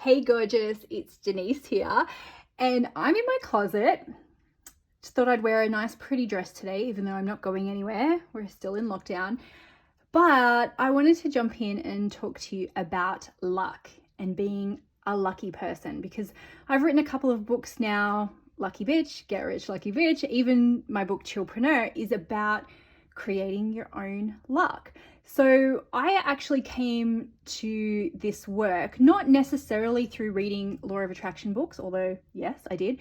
Hey gorgeous, it's Denise here, and I'm in my closet. Just thought I'd wear a nice pretty dress today, even though I'm not going anywhere. We're still in lockdown. But I wanted to jump in and talk to you about luck and being a lucky person, because I've written a couple of books now. Lucky Bitch, Get Rich Lucky Bitch. Even my book Chillpreneur is about creating your own luck. So I actually came to this work not necessarily through reading Law of Attraction books, although yes, I did,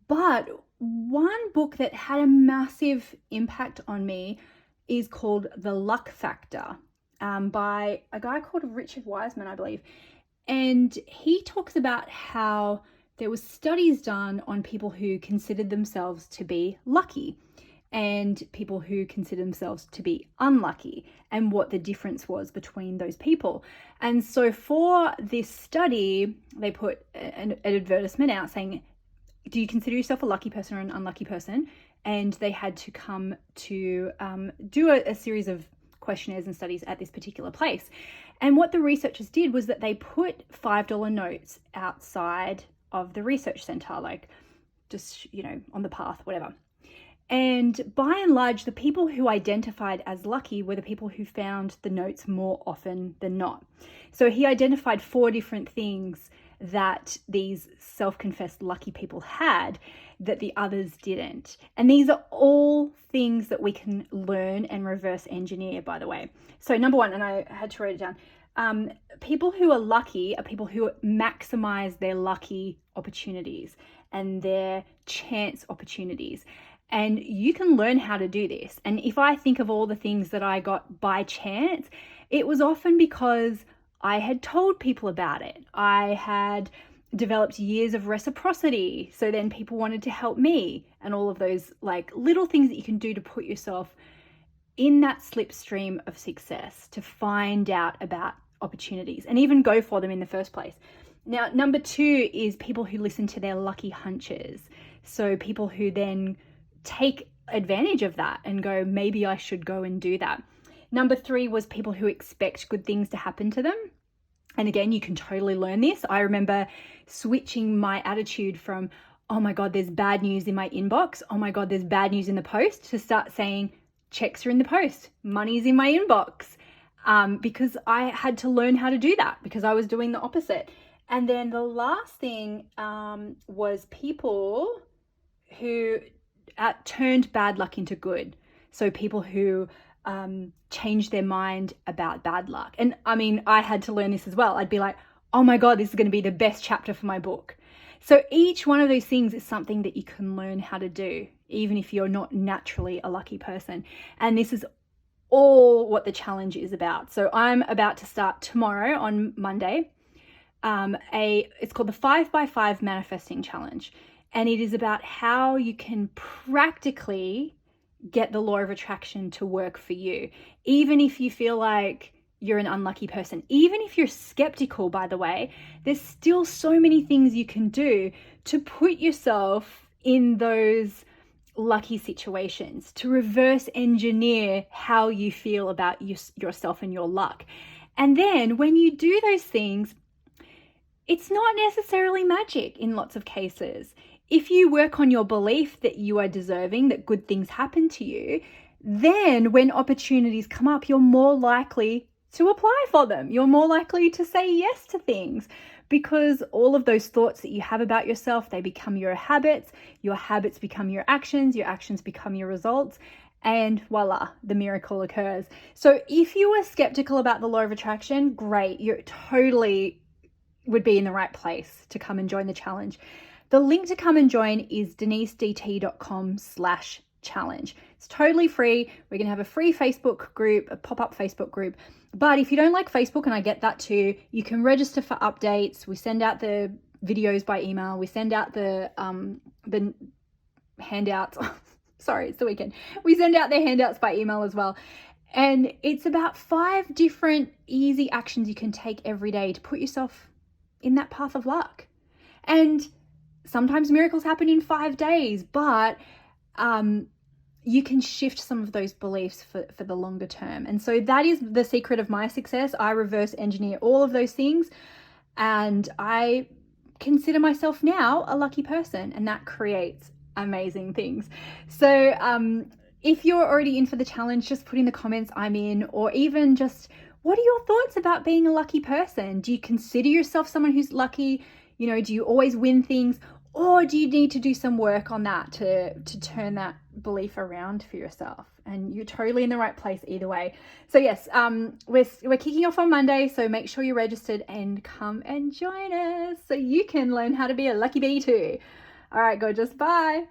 but one book that had a massive impact on me is called The Luck Factor, by a guy called Richard Wiseman, I believe. And he talks about how there was studies done on people who considered themselves to be lucky and people who consider themselves to be unlucky, and what the difference was between those people. And so for this study, they put an advertisement out saying, do you consider yourself a lucky person or an unlucky person? And they had to come to do a series of questionnaires and studies at this particular place. And what the researchers did was that they put $5 notes outside of the research center, like just, on the path, whatever. And by and large, the people who identified as lucky were the people who found the notes more often than not. So he identified 4 different things that these self-confessed lucky people had that the others didn't. And these are all things that we can learn and reverse engineer, by the way. So number 1, and I had to write it down, people who are lucky are people who maximize their lucky opportunities and their chance opportunities. And you can learn how to do this. And if I think of all the things that I got by chance, it was often because I had told people about it. I had developed years of reciprocity. So then people wanted to help me, and all of those like little things that you can do to put yourself in that slipstream of success, to find out about opportunities and even go for them in the first place. Now, number 2 is people who listen to their lucky hunches. So people who then take advantage of that and go, maybe I should go and do that. Number 3 was people who expect good things to happen to them. And again, you can totally learn this. I remember switching my attitude from, oh my God, there's bad news in my inbox. Oh my God, there's bad news in the post, to start saying, checks are in the post, money's in my inbox. Because I had to learn how to do that, because I was doing the opposite. And then the last thing was people who turned bad luck into good. So people who changed their mind about bad luck. And I mean, I had to learn this as well. I'd be like, oh my God, this is going to be the best chapter for my book. So each one of those things is something that you can learn how to do, even if you're not naturally a lucky person. And this is all what the challenge is about. So I'm about to start tomorrow on Monday. It's called the 5x5 Manifesting Challenge. And it is about how you can practically get the law of attraction to work for you. Even if you feel like you're an unlucky person, even if you're skeptical, by the way, there's still so many things you can do to put yourself in those lucky situations, to reverse engineer how you feel about yourself and your luck. And then when you do those things, it's not necessarily magic in lots of cases. If you work on your belief that you are deserving, that good things happen to you, then when opportunities come up, you're more likely to apply for them. You're more likely to say yes to things, because all of those thoughts that you have about yourself, they become your habits become your actions become your results, and voila, the miracle occurs. So if you are skeptical about the law of attraction, great, you're totally would be in the right place to come and join the challenge. The link to come and join is denisedt.com/challenge. It's totally free. We're going to have a free Facebook group, a pop-up Facebook group. But if you don't like Facebook, and I get that too, you can register for updates. We send out the videos by email. We send out the handouts. Sorry, it's the weekend. We send out the handouts by email as well. And it's about 5 different easy actions you can take every day to put yourself in that path of luck. And sometimes miracles happen in 5 days, but you can shift some of those beliefs for the longer term. And so that is the secret of my success. I reverse engineer all of those things. And I consider myself now a lucky person, and that creates amazing things. So if you're already in for the challenge, just put in the comments I'm in, or even just what are your thoughts about being a lucky person? Do you consider yourself someone who's lucky? You know, do you always win things? Or do you need to do some work on that to turn that belief around for yourself? And you're totally in the right place either way. So yes, we're kicking off on Monday, so make sure you're registered and come and join us so you can learn how to be a lucky bee too. All right, gorgeous, bye.